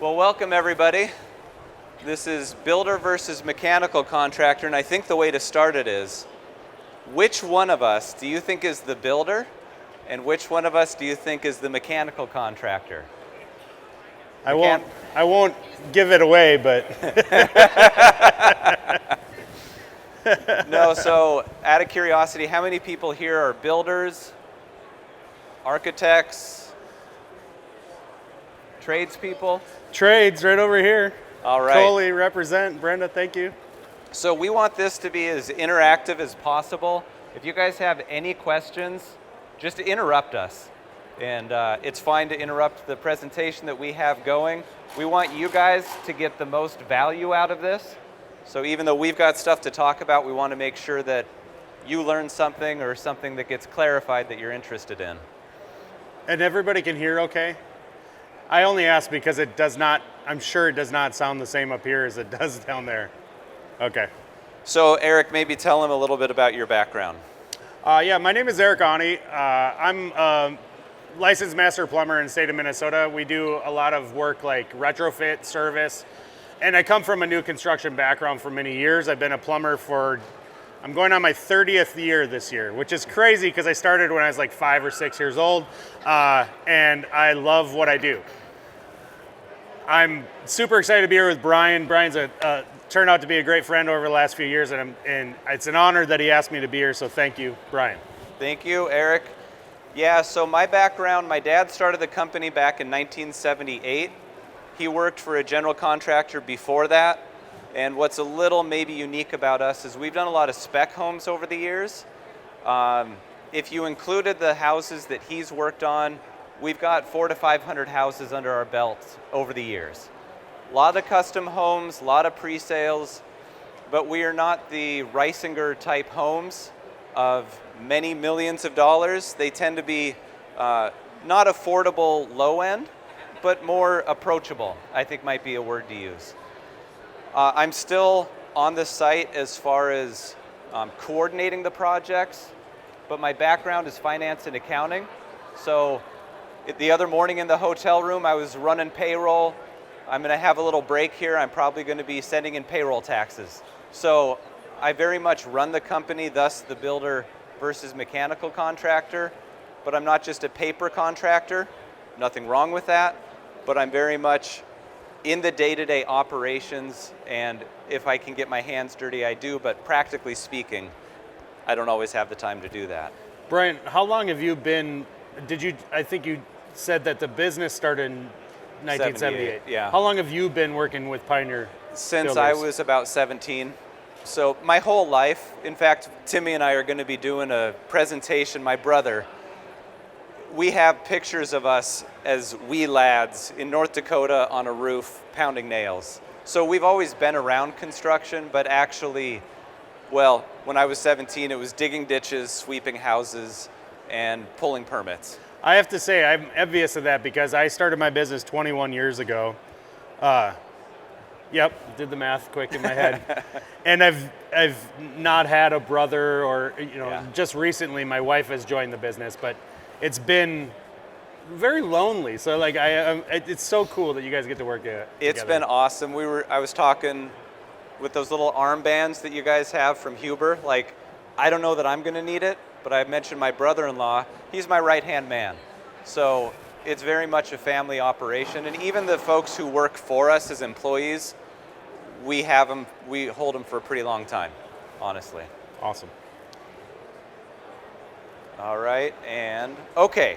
Well, welcome everybody. This is builder versus mechanical contractor, and I think the way to start it is, which one of us do you think is the builder, and which one of us do you think is the mechanical contractor? I won't give it away, but No, so out of curiosity, how many people here are builders, architects, tradespeople? trades right over here. All right. Totally represent. Brenda, thank you. So we want this to be as interactive as possible. If you guys have any questions, just interrupt us. And it's fine to interrupt the presentation that we have going. We want you guys to get the most value out of this. So even though we've got stuff to talk about, we want to make sure that you learn something or something that gets clarified that you're interested in. And everybody can hear okay? I only ask because I'm sure it does not sound the same up here as it does down there. Okay. So Eric, maybe tell them a little bit about your background. Yeah, my name is Eric Ani. I'm a licensed master plumber in the state of Minnesota. We do a lot of work like retrofit, service, and I come from a new construction background for many years. I've been a plumber I'm going on my 30th year this year, which is crazy because I started when I was like 5 or 6 years old, and I love what I do. I'm super excited to be here with Bryan. Bryan's turned out to be a great friend over the last few years, and it's an honor that he asked me to be here, so thank you, Bryan. Thank you, Eric. Yeah, so my background, my dad started the company back in 1978. He worked for a general contractor before that. And what's a little maybe unique about us is we've done a lot of spec homes over the years. If you included the houses that he's worked on, we've got 400 to 500 houses under our belt over the years. A lot of custom homes, a lot of pre-sales, but we are not the Reisinger type homes of many millions of dollars. They tend to be not affordable low end, but more approachable, I think might be a word to use. I'm still on the site as far as coordinating the projects, but my background is finance and accounting. So the other morning in the hotel room, I was running payroll. I'm going to have a little break here. I'm probably going to be sending in payroll taxes. So I very much run the company, thus the builder versus mechanical contractor, but I'm not just a paper contractor. Nothing wrong with that, but I'm very much in the day-to-day operations, and if I can get my hands dirty, I do, but practically speaking, I don't always have the time to do that. Bryan, how long have you been, I think you said that the business started in 1978. Yeah. How long have you been working with Pioneer Since Builders? I was about 17. So my whole life, in fact, Timmy and I are going to be doing a presentation, my brother. We have pictures of us as wee lads in North Dakota on a roof pounding nails. So we've always been around construction, but actually, well, when I was 17, it was digging ditches, sweeping houses, and pulling permits. I have to say, I'm envious of that because I started my business 21 years ago. Yep, did the math quick in my head. And I've not had a brother or, just recently my wife has joined the business, but it's been very lonely. So like it's so cool that you guys get to work together. It's been awesome. I was talking with those little armbands that you guys have from Huber. Like, I don't know that I'm going to need it, but I mentioned my brother-in-law. He's my right-hand man. So it's very much a family operation. And even the folks who work for us as employees, we hold them for a pretty long time, honestly. Awesome. All right, and okay.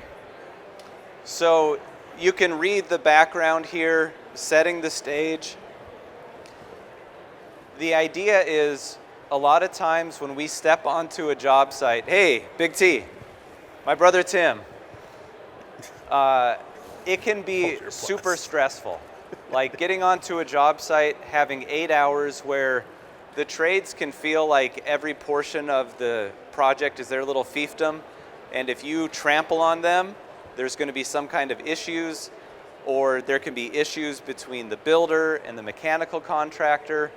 So you can read the background here, setting the stage. The idea is a lot of times when we step onto a job site, hey, Big T, my brother Tim, it can be super stressful. Like getting onto a job site, having 8 hours where the trades can feel like every portion of the project is their little fiefdom. And if you trample on them, there's going to be some kind of issues, or there can be issues between the builder and the mechanical contractor.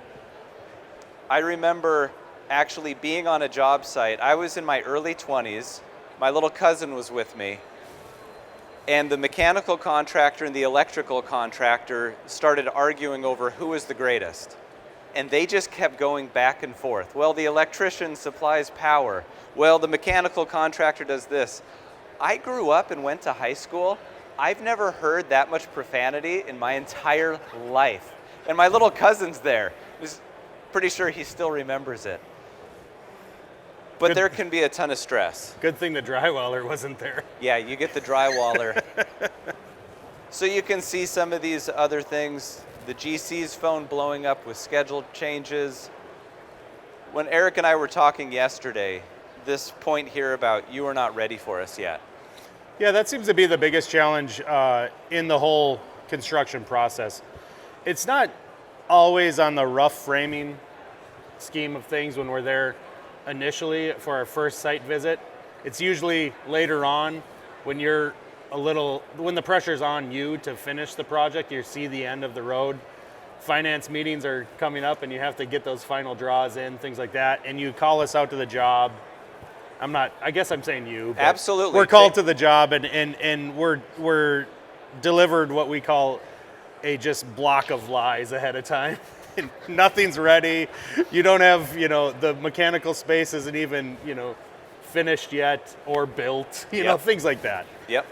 I remember actually being on a job site. I was in my early 20s. My little cousin was with me. And the mechanical contractor and the electrical contractor started arguing over who was the greatest. And they just kept going back and forth. Well, the electrician supplies power. Well, the mechanical contractor does this. I grew up and went to high school. I've never heard that much profanity in my entire life. And my little cousin's there. Was pretty sure he still remembers it. But there can be a ton of stress. Good thing the drywaller wasn't there. Yeah, you get the drywaller. So you can see some of these other things. The GC's phone blowing up with schedule changes. When Eric and I were talking yesterday, this point here about you are not ready for us yet. Yeah, that seems to be the biggest challenge in the whole construction process. It's not always on the rough framing scheme of things when we're there initially for our first site visit. It's usually later on when when the pressure's on you to finish the project, you see the end of the road. Finance meetings are coming up and you have to get those final draws in, things like that, and you call us out to the job. I guess I'm saying you. But absolutely. We're called to the job and we're delivered what we call a just block of lies ahead of time. Nothing's ready. You don't have, the mechanical space isn't even, finished yet or built, things like that. Yep.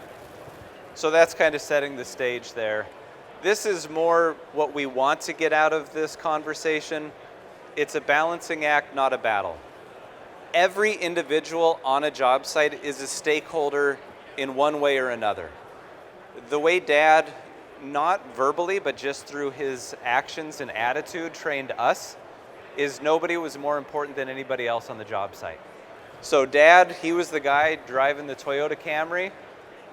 So that's kind of setting the stage there. This is more what we want to get out of this conversation. It's a balancing act, not a battle. Every individual on a job site is a stakeholder in one way or another. The way Dad, not verbally, but just through his actions and attitude, trained us, is nobody was more important than anybody else on the job site. So Dad, he was the guy driving the Toyota Camry,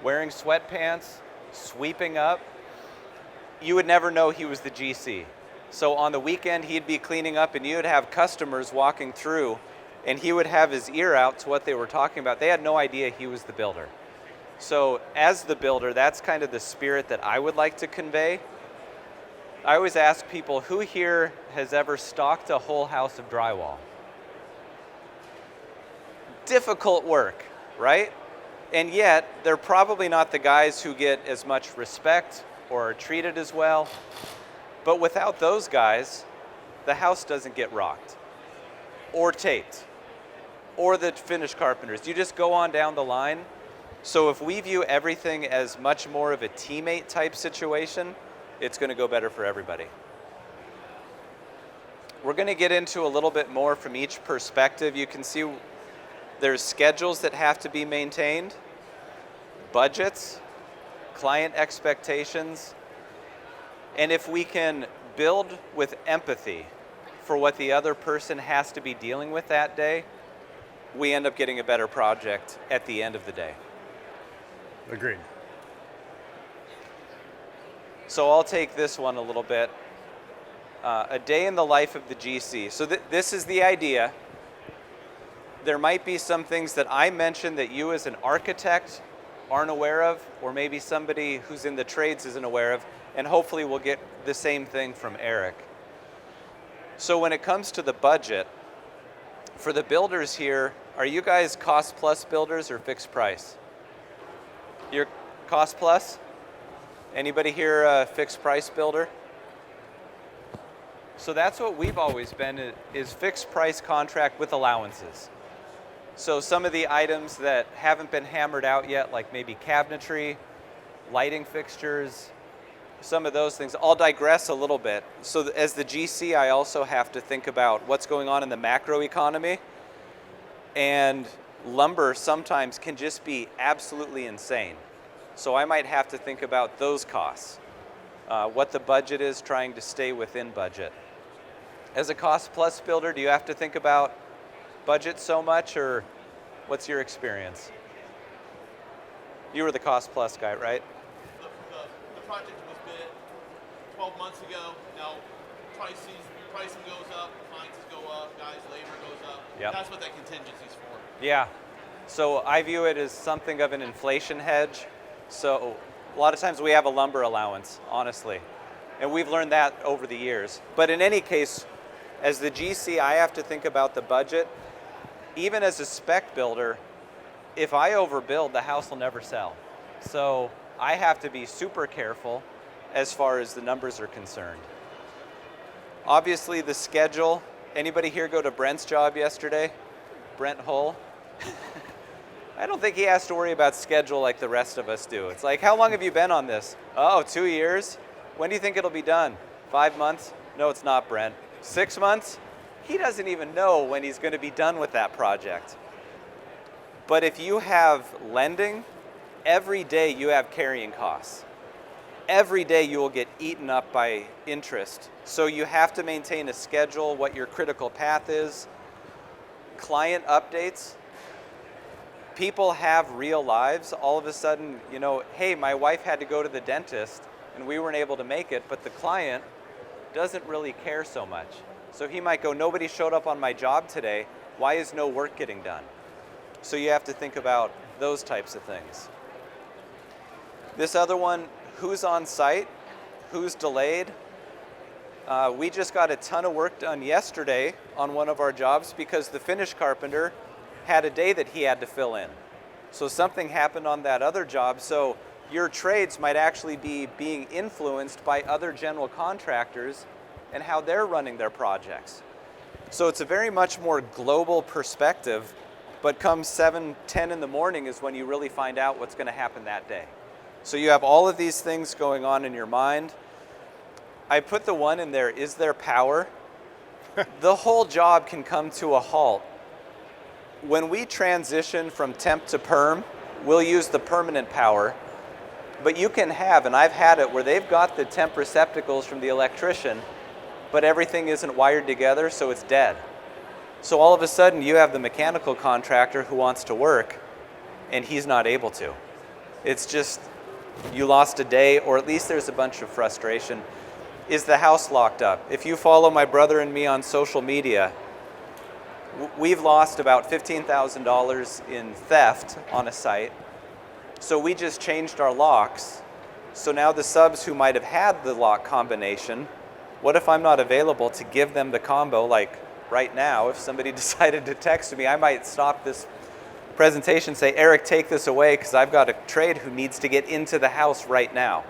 wearing sweatpants, sweeping up. You would never know he was the GC. So on the weekend, he'd be cleaning up and you would have customers walking through and he would have his ear out to what they were talking about. They had no idea he was the builder. So as the builder, that's kind of the spirit that I would like to convey. I always ask people, who here has ever stocked a whole house of drywall? Difficult work, right? And yet, they're probably not the guys who get as much respect or are treated as well. But without those guys, the house doesn't get rocked or taped or the finish carpenters. You just go on down the line. So if we view everything as much more of a teammate type situation, it's going to go better for everybody. We're going to get into a little bit more from each perspective. You can see there's schedules that have to be maintained, budgets, client expectations, and if we can build with empathy for what the other person has to be dealing with that day, we end up getting a better project at the end of the day. Agreed. So I'll take this one a little bit. A day in the life of the GC. So this is the idea. There might be some things that I mentioned that you as an architect aren't aware of, or maybe somebody who's in the trades isn't aware of, and hopefully we'll get the same thing from Eric. So when it comes to the budget, for the builders here, are you guys cost plus builders or fixed price? You're cost plus? Anybody here a fixed price builder? So that's what we've always been, is fixed price contract with allowances. So some of the items that haven't been hammered out yet, like maybe cabinetry, lighting fixtures, some of those things. I'll digress a little bit. So as the GC, I also have to think about what's going on in the macro economy. And lumber sometimes can just be absolutely insane. So I might have to think about those costs, what the budget is, trying to stay within budget. As a cost plus builder, do you have to think about budget so much, or what's your experience? You were the cost plus guy, right? The project was bid 12 months ago. Now pricing goes up, appliances go up, guys' labor goes up. Yep. That's what that contingency's for. Yeah. So I view it as something of an inflation hedge. So a lot of times we have a lumber allowance, honestly. And we've learned that over the years. But in any case, as the GC, I have to think about the budget. Even as a spec builder, if I overbuild, the house will never sell. So I have to be super careful as far as the numbers are concerned. Obviously the schedule, anybody here go to Brent's job yesterday? Brent Hull? I don't think he has to worry about schedule like the rest of us do. It's like, how long have you been on this? Oh, 2 years. When do you think it'll be done? 5 months? No, it's not, Brent. 6 months? He doesn't even know when he's going to be done with that project. But if you have lending, every day you have carrying costs. Every day you will get eaten up by interest. So you have to maintain a schedule, what your critical path is. Client updates. People have real lives. All of a sudden, you know, hey, my wife had to go to the dentist and we weren't able to make it, but the client doesn't really care so much. So he might go, nobody showed up on my job today. Why is no work getting done? So you have to think about those types of things. This other one, who's on site, who's delayed. We just got a ton of work done yesterday on one of our jobs because the finish carpenter had a day that he had to fill in. So something happened on that other job. So your trades might actually be being influenced by other general contractors and how they're running their projects. So it's a very much more global perspective, but come 7, 10 in the morning is when you really find out what's going to happen that day. So you have all of these things going on in your mind. I put the one in there, is there power? The whole job can come to a halt. When we transition from temp to perm, we'll use the permanent power, but you can have, and I've had it where they've got the temp receptacles from the electrician, but everything isn't wired together, so it's dead. So all of a sudden you have the mechanical contractor who wants to work and he's not able to. It's just, you lost a day, or at least there's a bunch of frustration. Is the house locked up? If you follow my brother and me on social media, we've lost about $15,000 in theft on a site. So we just changed our locks. So now the subs who might have had the lock combination, what if I'm not available to give them the combo? Like right now, if somebody decided to text me, I might stop this presentation, say, Eric, take this away because I've got a trade who needs to get into the house right now.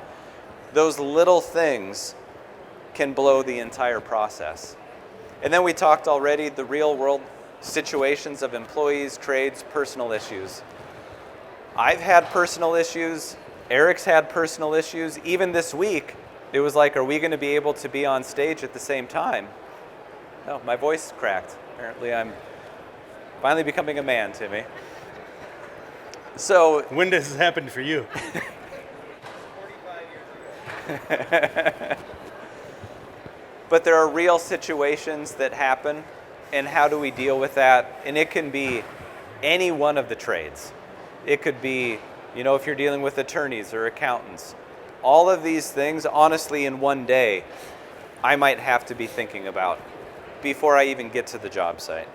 Those little things can blow the entire process. And then we talked already the real world situations of employees, trades, personal issues. I've had personal issues. Eric's had personal issues. Even this week, it was like, are we going to be able to be on stage at the same time? No, my voice cracked. Apparently I'm finally becoming a man, Timmy. So when does this happen for you? 45 years. But there are real situations that happen, and how do we deal with that? And it can be any one of the trades. It could be, you know, if you're dealing with attorneys or accountants. All of these things, honestly, in one day, I might have to be thinking about before I even get to the job site.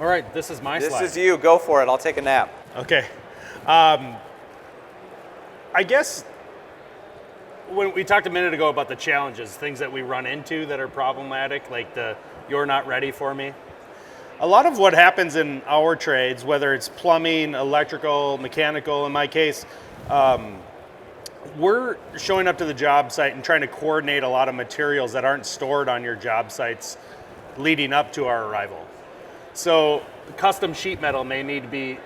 All right, this is my slide. This is you. Go for it. I'll take a nap. Okay. I guess when we talked a minute ago about the challenges, things that we run into that are problematic, like the you're not ready for me. A lot of what happens in our trades, whether it's plumbing, electrical, mechanical, in my case, we're showing up to the job site and trying to coordinate a lot of materials that aren't stored on your job sites leading up to our arrival. So custom sheet metal may need to be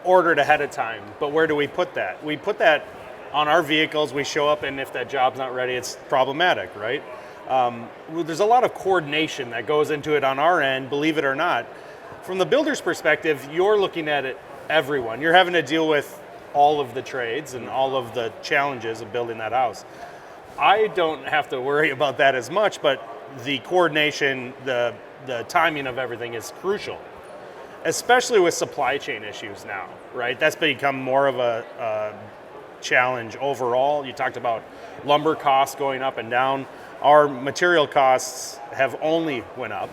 ordered ahead of time, but where do we put that? We put that on our vehicles. We show up, and if that job's not ready, it's problematic, right? There's a lot of coordination that goes into it on our end, believe it or not. From the builder's perspective, you're looking at it, everyone. You're having to deal with all of the trades and all of the challenges of building that house. I don't have to worry about that as much, but the coordination, the timing of everything is crucial, especially with supply chain issues now, right? That's become more of a challenge overall. You talked about lumber costs going up and down. Our material costs have only went up.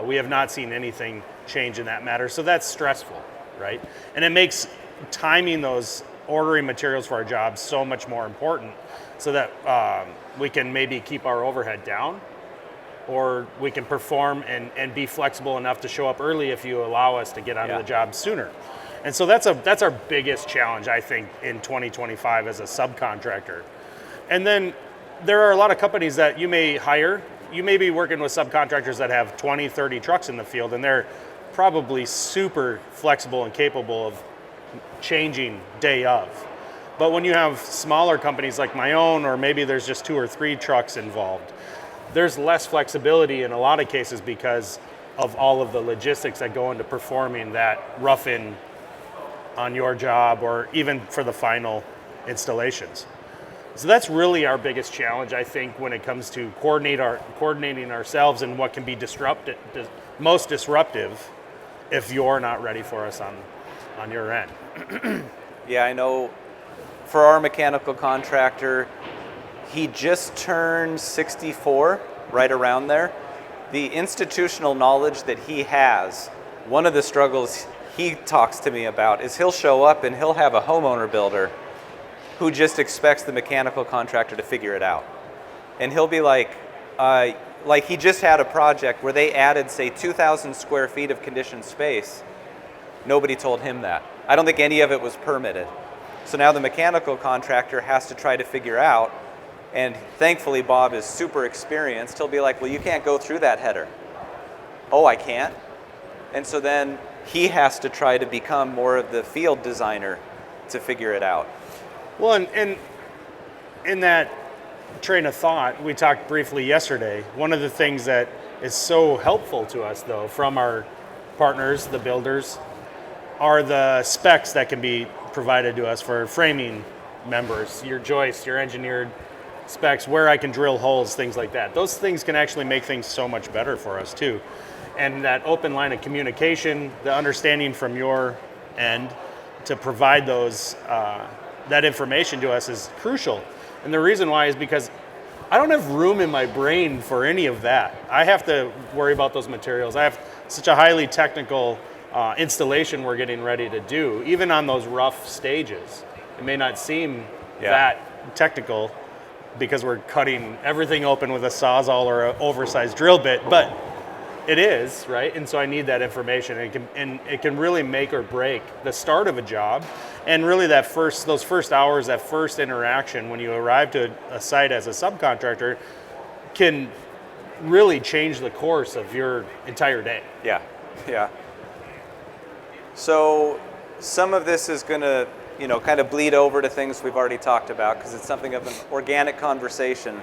We have not seen anything change in that matter, so that's stressful, right? And it makes timing those ordering materials for our jobs so much more important, so that we can maybe keep our overhead down, or we can perform and be flexible enough to show up early if you allow us to get onto the job sooner. And so that's our biggest challenge, I think, in 2025 as a subcontractor. And then there are a lot of companies that you may hire. You may be working with subcontractors that have 20, 30 trucks in the field, and they're probably super flexible and capable of changing day of. But when you have smaller companies like my own, or maybe there's just 2 or 3 trucks involved, there's less flexibility in a lot of cases because of all of the logistics that go into performing that rough-in on your job or even for the final installations. So that's really our biggest challenge, I think, when it comes to coordinating ourselves and what can be most disruptive if you're not ready for us on your end. Yeah, I know for our mechanical contractor, he just turned 64, right around there. The institutional knowledge that he has, one of the struggles he talks to me about is he'll show up and he'll have a homeowner builder who just expects the mechanical contractor to figure it out. And he'll be like he just had a project where they added, say, 2,000 square feet of conditioned space. Nobody told him that. I don't think any of it was permitted. So now the mechanical contractor has to try to figure out, and thankfully Bob is super experienced. He'll be like, well, you can't go through that header. Oh, I can't? And so then he has to try to become more of the field designer to figure it out. Well, and in that train of thought, we talked briefly yesterday. One of the things that is so helpful to us, though, from our partners, the builders, are the specs that can be provided to us for framing members, your joists, your engineered specs, where I can drill holes, things like that. Those things can actually make things so much better for us, too. And that open line of communication, the understanding from your end to provide those that information to us is crucial. And the reason why is because I don't have room in my brain for any of that. I have to worry about those materials. I have such a highly technical installation we're getting ready to do, even on those rough stages. It may not seem that technical because we're cutting everything open with a Sawzall or an oversized drill bit, but it is, right? And so I need that information. It can really make or break the start of a job. And really those first hours, that first interaction when you arrive to a site as a subcontractor can really change the course of your entire day. Yeah. So some of this is going to, kind of bleed over to things we've already talked about because it's something of an organic conversation.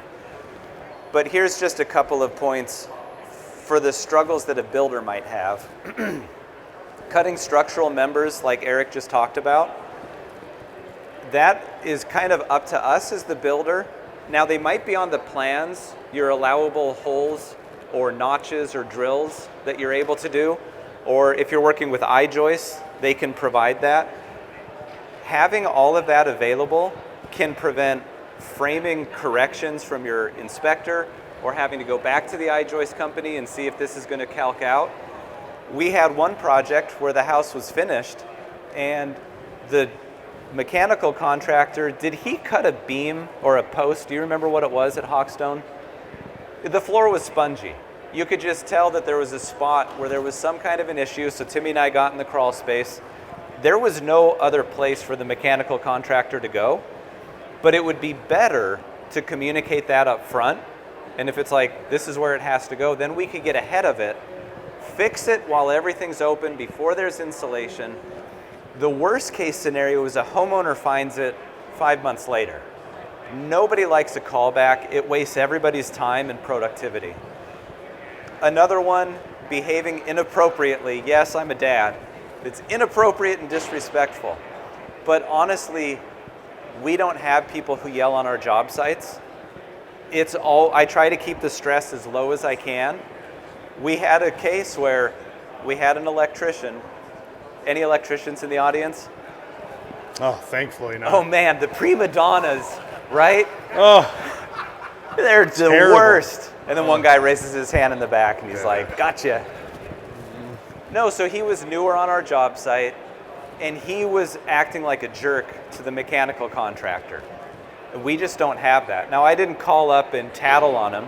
But here's just a couple of points for the struggles that a builder might have. Cutting structural members, like Eric just talked about, that is kind of up to us as the builder. Now, they might be on the plans, your allowable holes or notches or drills that you're able to do, or if you're working with I-joists, they can provide that. Having all of that available can prevent framing corrections from your inspector or having to go back to the I-joist company and see if this is going to calc out. We had one project where the house was finished and the mechanical contractor, did he cut a beam or a post? Do you remember what it was at Hawkstone? The floor was spongy. You could just tell that there was a spot where there was some kind of an issue, so Timmy and I got in the crawl space. There was no other place for the mechanical contractor to go, but it would be better to communicate that up front. And if it's like, this is where it has to go, then we could get ahead of it, fix it while everything's open before there's insulation. The worst case scenario is a homeowner finds it 5 months later. Nobody likes a callback. It wastes everybody's time and productivity. Another one, behaving inappropriately. Yes, I'm a dad. It's inappropriate and disrespectful. But honestly, we don't have people who yell on our job sites. I try to keep the stress as low as I can. We had a case where we had an electrician. Any electricians in the audience? Oh, thankfully not. Oh man, the prima donnas, right? Oh, They're the terrible. worst. And then one guy raises his hand in the back and he's like, gotcha. No, so he was newer on our job site and he was acting like a jerk to the mechanical contractor. We just don't have that. Now, I didn't call up and tattle on him,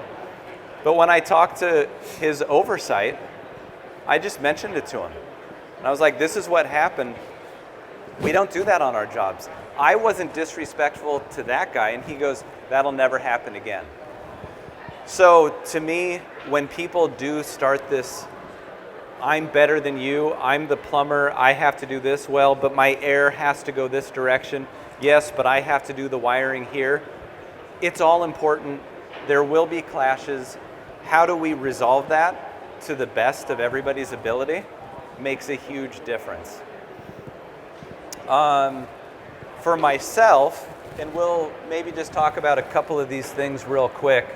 but when I talked to his oversight, I just mentioned it to him. And I was like, this is what happened. We don't do that on our jobs. I wasn't disrespectful to that guy, and he goes, that'll never happen again. So to me, when people do start this, I'm better than you, I'm the plumber, I have to do this well, but my air has to go this direction. Yes, but I have to do the wiring here. It's all important. There will be clashes. How do we resolve that to the best of everybody's ability makes a huge difference. For myself, and we'll maybe just talk about a couple of these things real quick.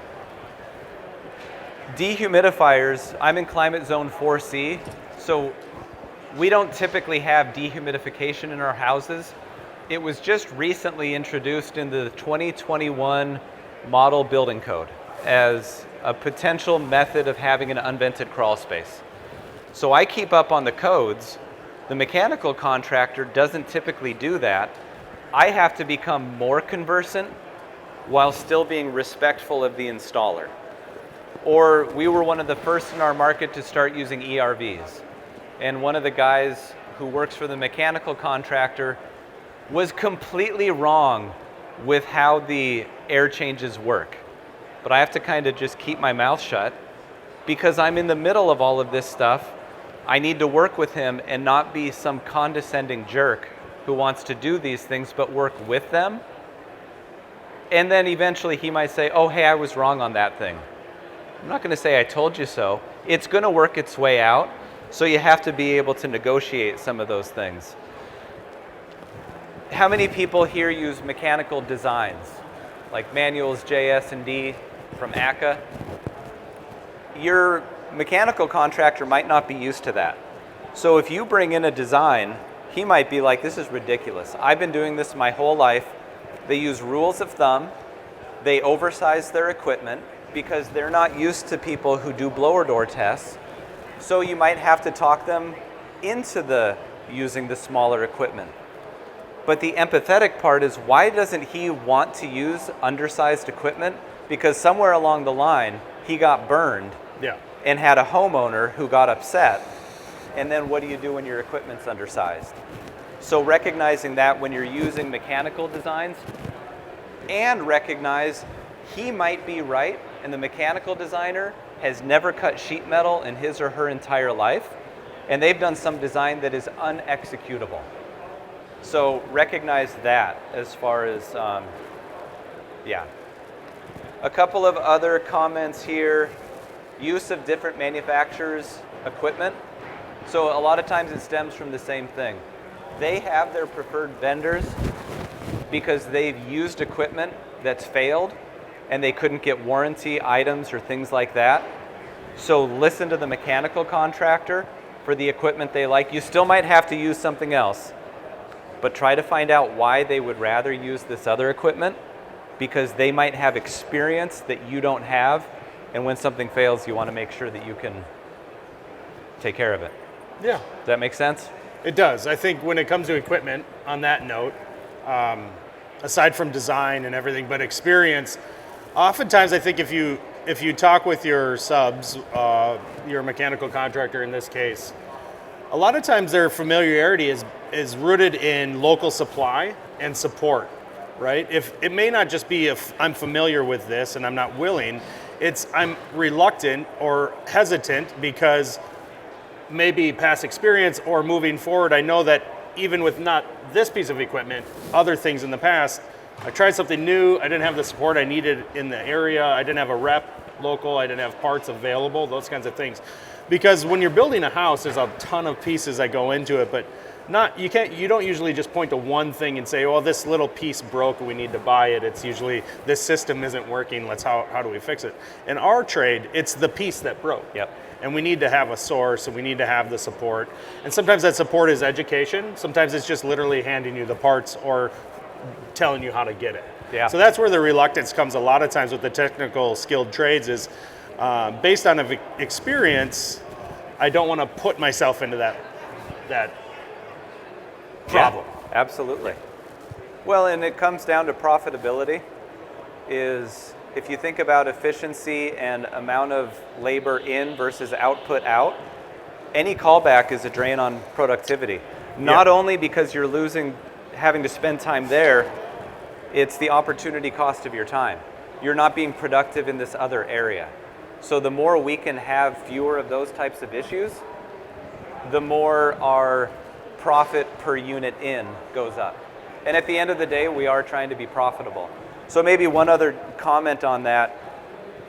Dehumidifiers, I'm in climate zone 4C, so we don't typically have dehumidification in our houses. It was just recently introduced in the 2021 model building code as a potential method of having an unvented crawl space. So I keep up on the codes. The mechanical contractor doesn't typically do that. I have to become more conversant while still being respectful of the installer. Or we were one of the first in our market to start using ERVs. And one of the guys who works for the mechanical contractor was completely wrong with how the air changes work. But I have to kind of just keep my mouth shut because I'm in the middle of all of this stuff. I need to work with him and not be some condescending jerk who wants to do these things but work with them. And then eventually he might say, oh, hey, I was wrong on that thing. I'm not going to say I told you so. It's going to work its way out, so you have to be able to negotiate some of those things. How many people here use mechanical designs, like manuals JS&D from ACA? Your mechanical contractor might not be used to that. So if you bring in a design, he might be like, this is ridiculous. I've been doing this my whole life. They use rules of thumb. They oversize their equipment because they're not used to people who do blower door tests. So you might have to talk them into using the smaller equipment. But the empathetic part is, why doesn't he want to use undersized equipment? Because somewhere along the line, he got burned and had a homeowner who got upset. And then what do you do when your equipment's undersized? So recognizing that when you're using mechanical designs, and recognize he might be right, and the mechanical designer has never cut sheet metal in his or her entire life, and they've done some design that is unexecutable. So recognize that as far as, A couple of other comments here. Use of different manufacturers' equipment. So a lot of times it stems from the same thing. They have their preferred vendors because they've used equipment that's failed and they couldn't get warranty items or things like that. So listen to the mechanical contractor for the equipment they like. You still might have to use something else, but try to find out why they would rather use this other equipment, because they might have experience that you don't have, and when something fails, you want to make sure that you can take care of it. Yeah. Does that make sense? It does. I think when it comes to equipment, on that note, aside from design and everything, but experience, oftentimes I think if you talk with your subs, your mechanical contractor in this case, a lot of times their familiarity is rooted in local supply and support, right? If it may not just be if I'm familiar with this and I'm not willing, it's I'm reluctant or hesitant because maybe past experience or moving forward, I know that even with not this piece of equipment, other things in the past, I tried something new, I didn't have the support I needed in the area, I didn't have a rep local, I didn't have parts available, those kinds of things. Because when you're building a house, there's a ton of pieces that go into it, but you don't usually just point to one thing and say, well, this little piece broke, we need to buy it. It's usually, this system isn't working, how do we fix it? In our trade, it's the piece that broke. Yep. And we need to have a source, and we need to have the support. And sometimes that support is education. Sometimes it's just literally handing you the parts or telling you how to get it. Yeah. So that's where the reluctance comes a lot of times with the technical skilled trades is based on experience, I don't want to put myself into that problem. Yeah, absolutely. Well, and it comes down to profitability. Is if you think about efficiency and amount of labor in versus output out, any callback is a drain on productivity. Not Yeah. only because you're losing, having to spend time there, it's the opportunity cost of your time. You're not being productive in this other area. So the more we can have fewer of those types of issues, the more our profit per unit in goes up. And at the end of the day, we are trying to be profitable. So maybe one other comment on that.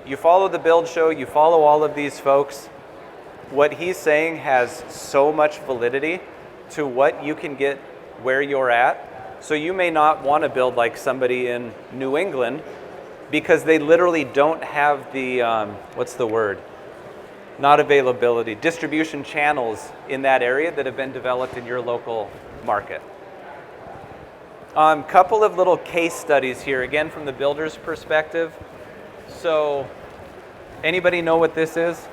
You follow the Build Show, you follow all of these folks. What he's saying has so much validity to what you can get where you're at. So you may not want to build like somebody in New England because they literally don't have the, what's the word? Not availability, distribution channels in that area that have been developed in your local market. Couple of little case studies here, again from the builder's perspective. So, anybody know what this is?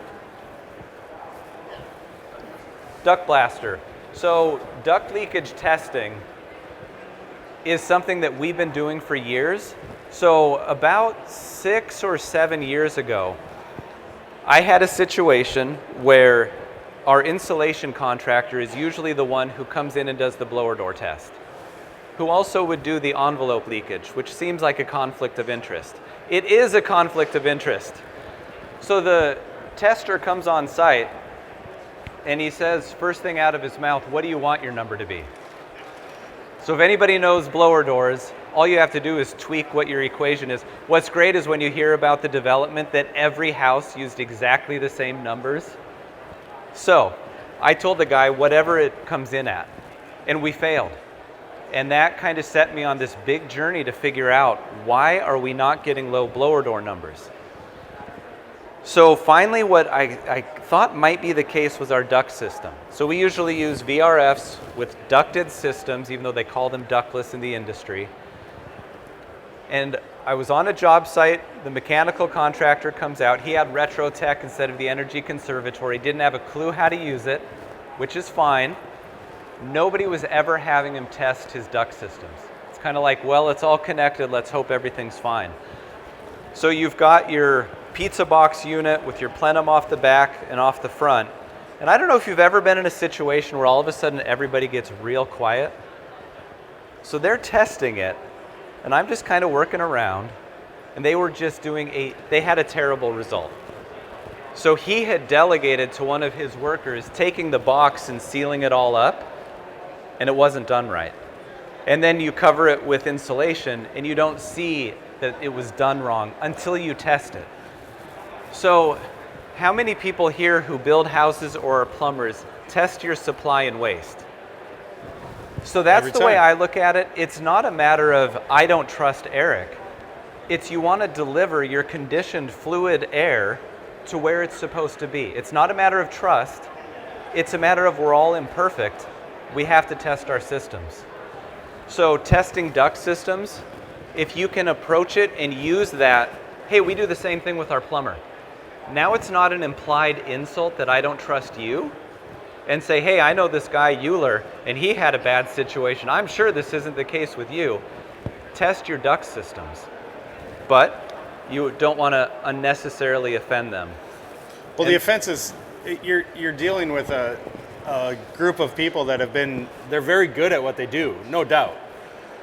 Duct blaster. So, duct leakage testing is something that we've been doing for years. So, about 6 or 7 years ago, I had a situation where our insulation contractor is usually the one who comes in and does the blower door test, who also would do the envelope leakage, which seems like a conflict of interest. It is a conflict of interest. So the tester comes on site and he says, first thing out of his mouth, what do you want your number to be? So if anybody knows blower doors, all you have to do is tweak what your equation is. What's great is when you hear about the development that every house used exactly the same numbers. So I told the guy whatever it comes in at, and we failed. And that kind of set me on this big journey to figure out why are we not getting low blower door numbers. So finally what I thought might be the case was our duct system. So we usually use VRFs with ducted systems, even though they call them ductless in the industry. And I was on a job site, the mechanical contractor comes out, he had RetroTech instead of the Energy Conservatory, didn't have a clue how to use it, which is fine. Nobody was ever having him test his duct systems. It's kind of like, well, it's all connected, let's hope everything's fine. So you've got your pizza box unit with your plenum off the back and off the front. And I don't know if you've ever been in a situation where all of a sudden everybody gets real quiet. So they're testing it, and I'm just kind of working around, and they were just they had a terrible result. So he had delegated to one of his workers taking the box and sealing it all up, and it wasn't done right. And then you cover it with insulation, and you don't see that it was done wrong until you test it. So how many people here who build houses or are plumbers test your supply and waste? So that's the way I look at it. It's not a matter of I don't trust Eric. It's you want to deliver your conditioned fluid air to where it's supposed to be. It's not a matter of trust. It's a matter of we're all imperfect. We have to test our systems. So testing duct systems, if you can approach it and use that, hey, we do the same thing with our plumber. Now it's not an implied insult that I don't trust you, and say, hey, I know this guy Euler, and he had a bad situation. I'm sure this isn't the case with you. Test your duct systems, but you don't want to unnecessarily offend them. Well, the offense is you're dealing with a group of people that they're very good at what they do, no doubt.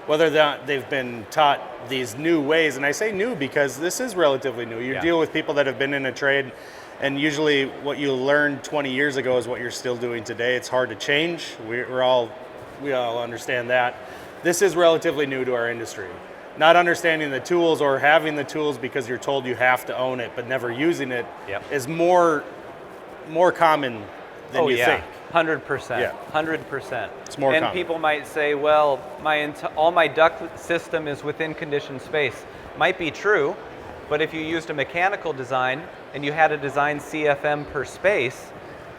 Whether they've been taught these new ways, and I say new because this is relatively new. You deal with people that have been in a trade, and usually what you learned 20 years ago is what you're still doing today. It's hard to change. We all understand that. This is relatively new to our industry. Not understanding the tools or having the tools because you're told you have to own it, but never using it is more common than you think. 100%. Yeah. 100%. It's more common. And people might say, well, all my duct system is within conditioned space. Might be true, but if you used a mechanical design and you had to design CFM per space,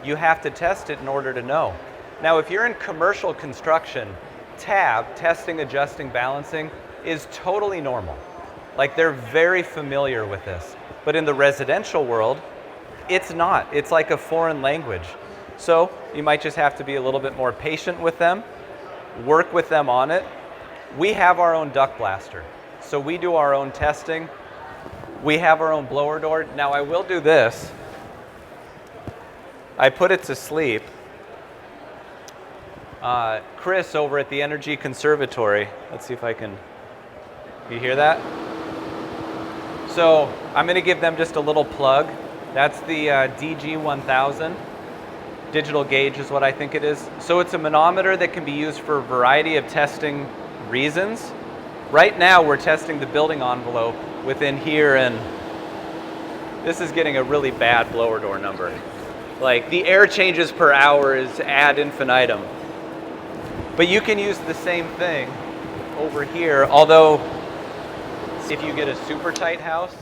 you have to test it in order to know. Now, if you're in commercial construction, testing, adjusting, balancing, is totally normal. Like, they're very familiar with this. But in the residential world, it's not. It's like a foreign language. So you might just have to be a little bit more patient with them, work with them on it. We have our own duct blaster, so we do our own testing. We have our own blower door. Now I will do this. I put it to sleep. Chris over at the Energy Conservatory. Let's see if I can, you hear that? So I'm going to give them just a little plug. That's the DG1000. Digital gauge is what I think it is. So it's a manometer that can be used for a variety of testing reasons. Right now we're testing the building envelope within here, and this is getting a really bad blower door number. Like the air changes per hour is ad infinitum. But you can use the same thing over here, although if you get a super tight house,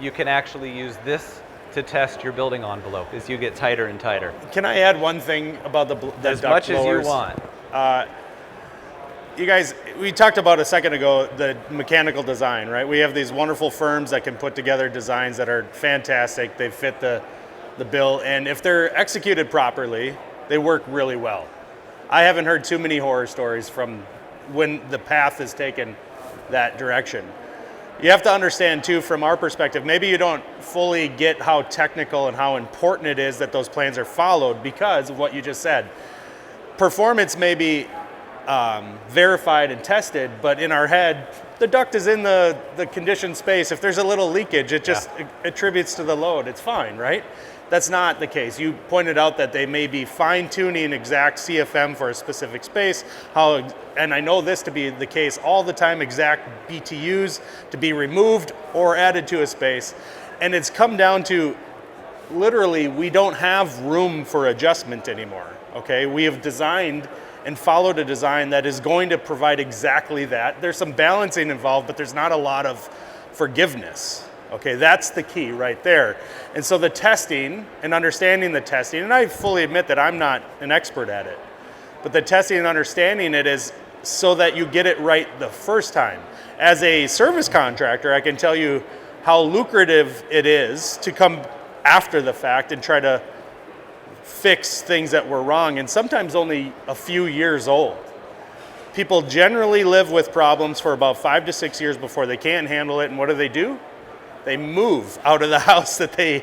you can actually use this to test your building envelope as you get tighter and tighter. Can I add one thing about the as duct much blowers? as you want. You guys, we talked about a second ago the mechanical design, right? We have these wonderful firms that can put together designs that are fantastic. They fit the bill, and if they're executed properly, they work really well. I haven't heard too many horror stories from when the path is taken that direction. You have to understand too, from our perspective, maybe you don't fully get how technical and how important it is that those plans are followed because of what you just said. Performance may be verified and tested, but in our head, the duct is in the conditioned space. If there's a little leakage, it just attributes to the load. It's fine, right? That's not the case. You pointed out that they may be fine-tuning exact CFM for a specific space, and I know this to be the case all the time, exact BTUs to be removed or added to a space. And it's come down to literally we don't have room for adjustment anymore, okay? We have designed and followed a design that is going to provide exactly that. There's some balancing involved, but there's not a lot of forgiveness. Okay, that's the key right there. And so the testing and understanding the testing, and I fully admit that I'm not an expert at it, but the testing and understanding it is so that you get it right the first time. As a service contractor, I can tell you how lucrative it is to come after the fact and try to fix things that were wrong, and sometimes only a few years old. People generally live with problems for about 5 to 6 years before they can't handle it, and what do? They move out of the house that they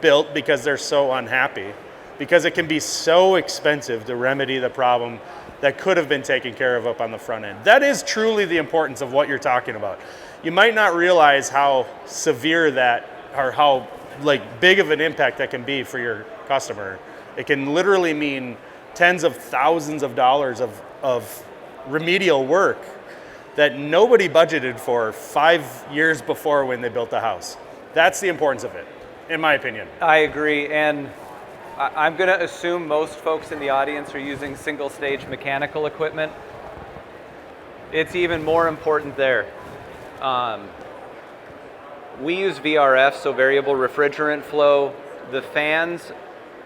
built because they're so unhappy, because it can be so expensive to remedy the problem that could have been taken care of up on the front end. That is truly the importance of what you're talking about. You might not realize how severe that, or how big of an impact that can be for your customer. It can literally mean tens of thousands of dollars of remedial work that nobody budgeted for 5 years before when they built the house. That's the importance of it, in my opinion. I agree, and I'm going to assume most folks in the audience are using single stage mechanical equipment. It's even more important there. We use VRF, so variable refrigerant flow. The fans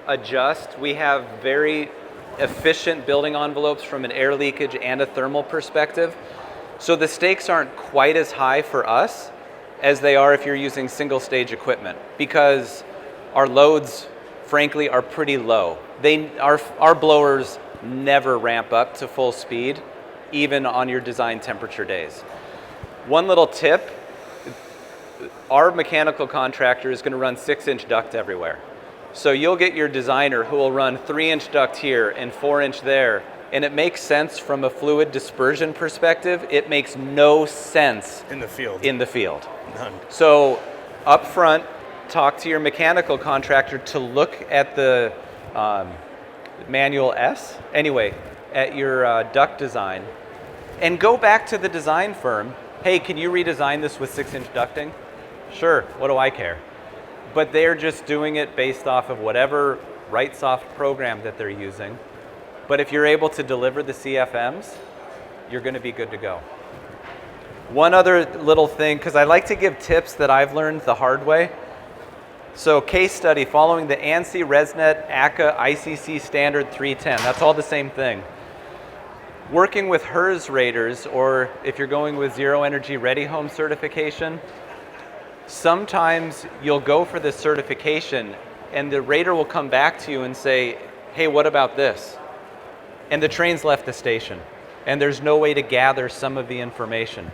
adjust. We have very efficient building envelopes from an air leakage and a thermal perspective. So the stakes aren't quite as high for us as they are if you're using single stage equipment, because our loads, frankly, are pretty low. Our blowers never ramp up to full speed, even on your design temperature days. One little tip, our mechanical contractor is going to run 6-inch duct everywhere. So you'll get your designer who will run 3-inch duct here and 4-inch there, and it makes sense from a fluid dispersion perspective. It makes no sense in the field. None. So up front, talk to your mechanical contractor to look at the manual S, anyway, at your duct design, and go back to the design firm. Hey, can you redesign this with 6-inch ducting? Sure, what do I care? But they're just doing it based off of whatever RightSoft program that they're using. But if you're able to deliver the CFMs, you're going to be good to go. One other little thing, because I like to give tips that I've learned the hard way. So case study, following the ANSI ResNet ACA ICC standard 310. That's all the same thing. Working with HERS raters, or if you're going with Zero Energy Ready Home certification, sometimes you'll go for this certification and the rater will come back to you and say, hey, what about this? And the train's left the station and there's no way to gather some of the information.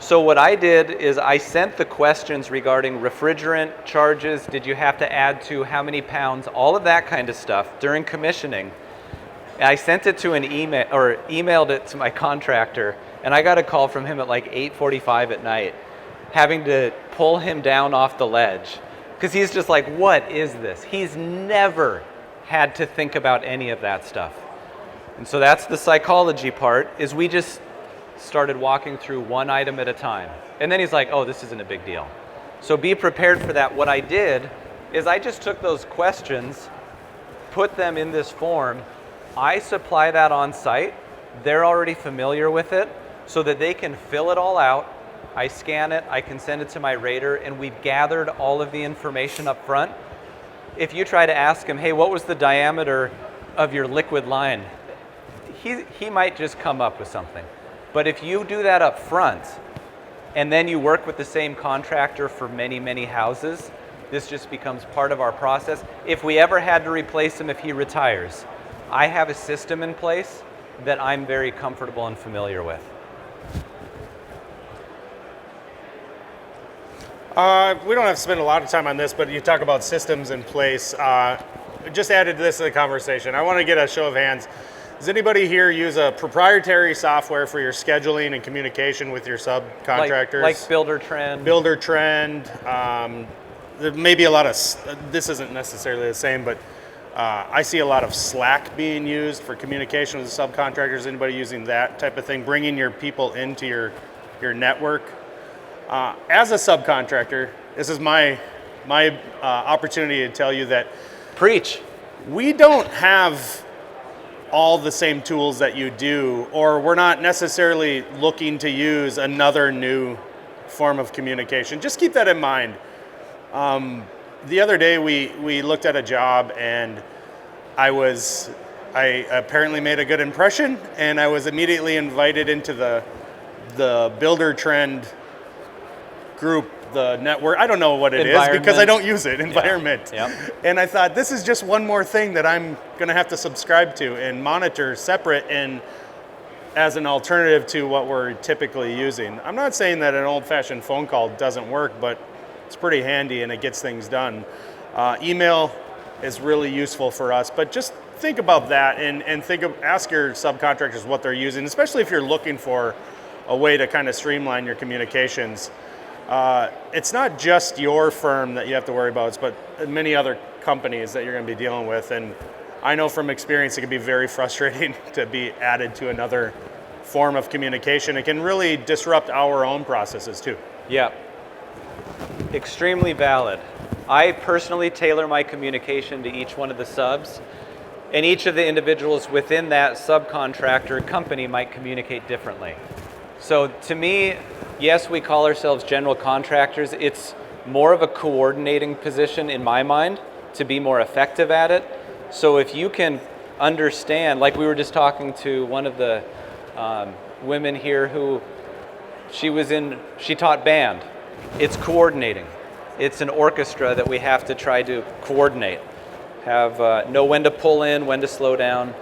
So what I did is I sent the questions regarding refrigerant charges, did you have to add to how many pounds, all of that kind of stuff during commissioning. And I sent it to an email, or emailed it to my contractor, and I got a call from him at like 8:45 at night, having to pull him down off the ledge. Because he's just like, what is this? He's never had to think about any of that stuff. And so that's the psychology part, is we just started walking through one item at a time. And then he's like, oh, this isn't a big deal. So be prepared for that. What I did is I just took those questions, put them in this form. I supply that on site. They're already familiar with it so that they can fill it all out. I scan it, I can send it to my rater, and we've gathered all of the information up front. If you try to ask him, hey, what was the diameter of your liquid line? He might just come up with something. But if you do that up front, and then you work with the same contractor for many, many houses, this just becomes part of our process. If we ever had to replace him if he retires, I have a system in place that I'm very comfortable and familiar with. We don't have to spend a lot of time on this, but you talk about systems in place. Just added this to the conversation. I want to get a show of hands. Does anybody here use a proprietary software for your scheduling and communication with your subcontractors? Like Builder Trend? Builder Trend. There may be a lot of, this isn't necessarily the same, but I see a lot of Slack being used for communication with the subcontractors. Anybody using that type of thing? Bringing your people into your network? As a subcontractor, this is my opportunity to tell you that Preach. we don't have all the same tools that you do, or we're not necessarily looking to use another new form of communication. Just keep that in mind. The other day we looked at a job, and I apparently made a good impression, and I was immediately invited into the Builder Trend group, the network, I don't know what it is because I don't use it, environment. Yeah. Yep. And I thought, this is just one more thing that I'm gonna have to subscribe to and monitor separate and as an alternative to what we're typically using. I'm not saying that an old-fashioned phone call doesn't work, but it's pretty handy and it gets things done. Email is really useful for us, but just think about that and ask your subcontractors what they're using, especially if you're looking for a way to kind of streamline your communications. It's not just your firm that you have to worry about, but many other companies that you're going to be dealing with. And I know from experience it can be very frustrating to be added to another form of communication. It can really disrupt our own processes too. Yeah. Extremely valid. I personally tailor my communication to each one of the subs, and each of the individuals within that subcontractor company might communicate differently. So to me, yes, we call ourselves general contractors. It's more of a coordinating position in my mind to be more effective at it. So if you can understand, like we were just talking to one of the women here who she taught band. It's coordinating. It's an orchestra that we have to try to coordinate. Know when to pull in, when to slow down.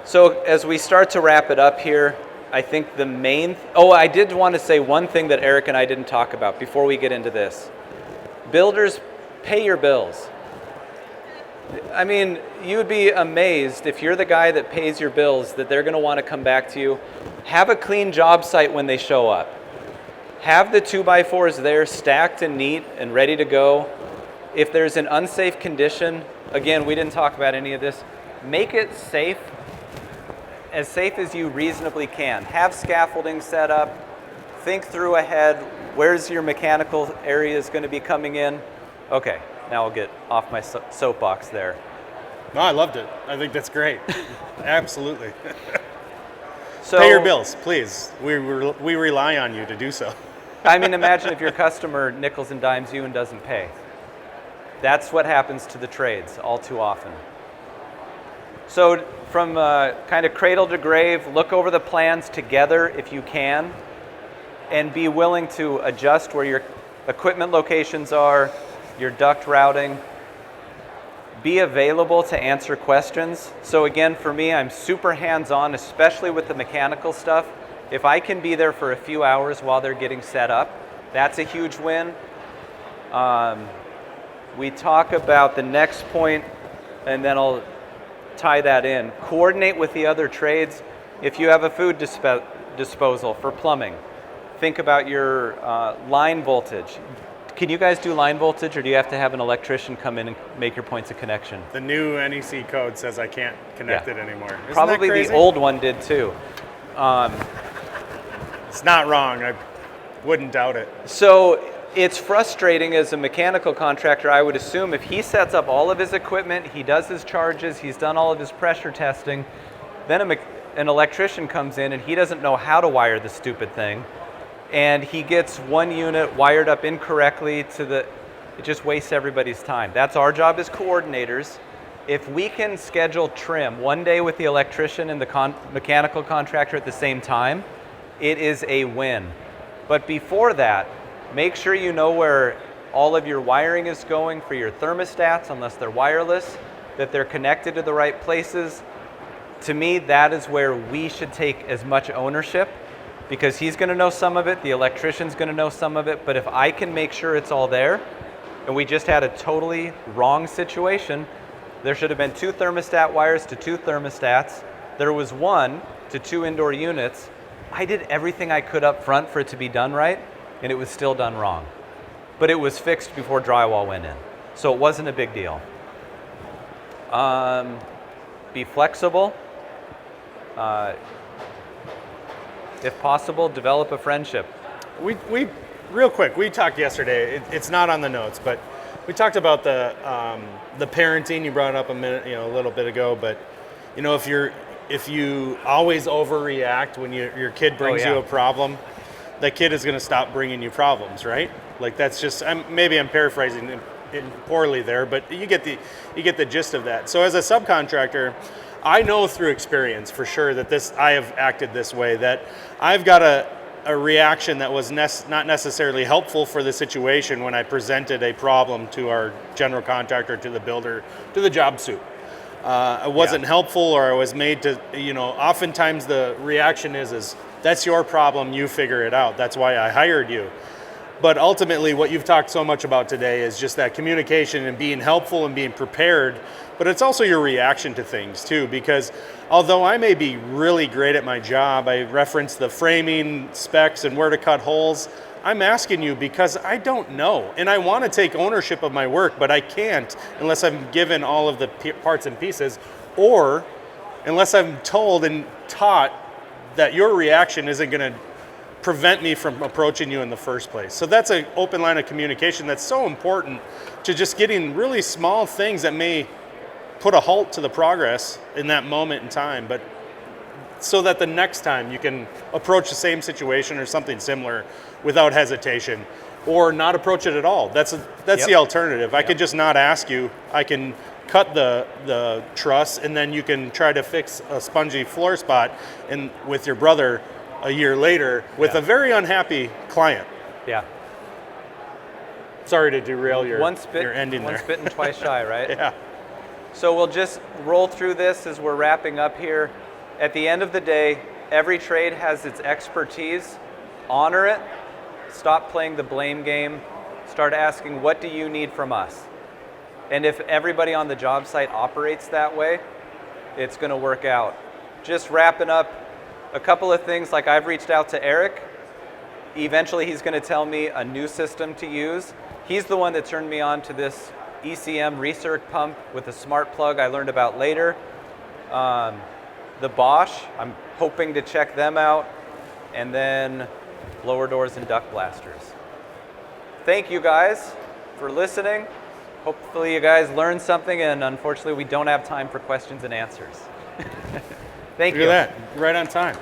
So as we start to wrap it up here, I think I did want to say one thing that Eric and I didn't talk about before we get into this. Builders, pay your bills. I mean, you would be amazed if you're the guy that pays your bills that they're going to want to come back to you. Have a clean job site when they show up. Have the 2x4s there stacked and neat and ready to go. If there's an unsafe condition, again, we didn't talk about any of this, make it safe, as safe as you reasonably can. Have scaffolding set up, think through ahead, where's your mechanical areas going to be coming in? Okay, now I'll get off my soapbox there. No, I loved it. I think that's great. Absolutely. So, pay your bills, please. We rely on you to do so. I mean, imagine if your customer nickels and dimes you and doesn't pay. That's what happens to the trades all too often. So from kind of cradle to grave, look over the plans together if you can, and be willing to adjust where your equipment locations are, your duct routing. Be available to answer questions. So again, for me, I'm super hands-on, especially with the mechanical stuff. If I can be there for a few hours while they're getting set up, that's a huge win. We talk about the next point, and then I'll tie that in. Coordinate with the other trades. If you have a food disposal for plumbing, think about your line voltage. Can you guys do line voltage, or do you have to have an electrician come in and make your points of connection? The new NEC code says I can't connect it anymore. Isn't Probably that crazy? the old one did too. It's not wrong. I wouldn't doubt it. So it's frustrating as a mechanical contractor, I would assume, if he sets up all of his equipment, he does his charges, he's done all of his pressure testing, then an electrician comes in and he doesn't know how to wire the stupid thing, and he gets one unit wired up incorrectly it just wastes everybody's time. That's our job as coordinators. If we can schedule trim one day with the electrician and the mechanical contractor at the same time, it is a win. But before that, make sure you know where all of your wiring is going for your thermostats, unless they're wireless, that they're connected to the right places. To me, that is where we should take as much ownership, because he's going to know some of it, the electrician's going to know some of it, but if I can make sure it's all there, and we just had a totally wrong situation, there should have been 2 thermostat wires to 2 thermostats, there was 1 to 2 indoor units. I did everything I could up front for it to be done right, and it was still done wrong. But it was fixed before drywall went in, so it wasn't a big deal. Be flexible. If possible, develop a friendship. We real quick, we talked yesterday. It's not on the notes, but we talked about the parenting. You brought it up a little bit ago. But if you always overreact when your kid brings you a problem, that kid is going to stop bringing you problems, right? Like that's just. Maybe I'm paraphrasing it poorly there, but you get the gist of that. So as a subcontractor, I know through experience for sure that I have acted this way, that I've got a reaction that was not necessarily helpful for the situation when I presented a problem to our general contractor, to the builder, to the job suit. It wasn't helpful, or I was made to, oftentimes the reaction is that's your problem, you figure it out. That's why I hired you. But ultimately, what you've talked so much about today is just that communication and being helpful and being prepared. But it's also your reaction to things too, because although I may be really great at my job, I reference the framing specs and where to cut holes, I'm asking you because I don't know. And I want to take ownership of my work, but I can't unless I'm given all of the parts and pieces, or unless I'm told and taught that your reaction isn't going to prevent me from approaching you in the first place. So that's an open line of communication that's so important to just getting really small things that may put a halt to the progress in that moment in time, but so that the next time you can approach the same situation or something similar without hesitation, or not approach it at all. That's the alternative. I could just not ask you. I can cut the truss, and then you can try to fix a spongy floor spot with your brother a year later with a very unhappy client. Yeah. Sorry to derail your ending there. Once bitten, twice shy, right? Yeah. So we'll just roll through this as we're wrapping up here. At the end of the day, every trade has its expertise. Honor it. Stop playing the blame game. Start asking, what do you need from us? And if everybody on the job site operates that way, it's going to work out. Just wrapping up, a couple of things, like I've reached out to Eric. Eventually he's going to tell me a new system to use. He's the one that turned me on to this ECM recirc pump with a smart plug I learned about later. The Bosch, I'm hoping to check them out. And then blower doors and duct blasters. Thank you guys for listening. Hopefully you guys learned something, and unfortunately we don't have time for questions and answers. Thank you. Look at that, right on time.